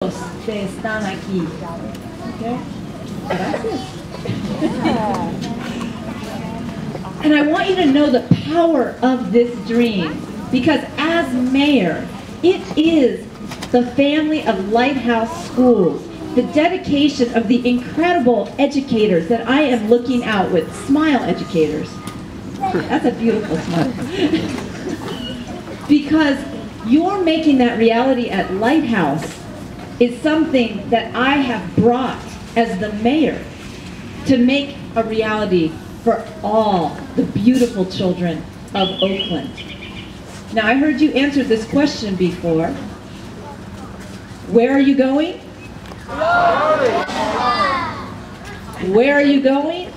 que están aquí. Okay? Gracias. And I want you to know the power of this dream, because as mayor, it is the family of Lighthouse Schools, the dedication of the incredible educators that I am looking out with. Smile, educators. That's a beautiful smile. Because you're making that reality at Lighthouse is something that I have brought as the mayor to make a reality for all the beautiful children of Oakland. Now, I heard you answer this question before. Where are you going? Where are you going?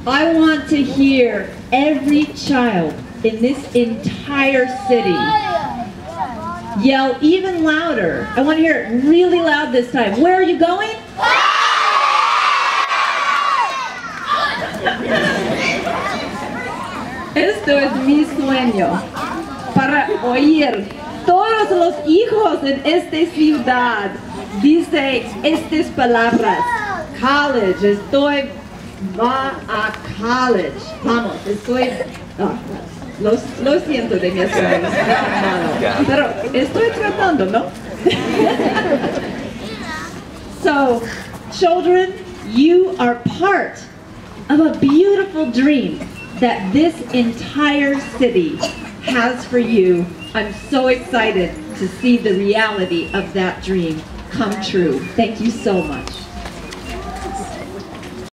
I want to hear every child in this entire city yell even louder. I want to hear it really loud this time. Where are you going? Esto es mi sueño, para oír todos los hijos en esta ciudad dice estas palabras. College, va a college. Vamos, lo siento de mi español, pero estoy tratando, ¿no? So, children, you are part of a beautiful dream that this entire city has for you. I'm so excited to see the reality of that dream come true. Thank you so much.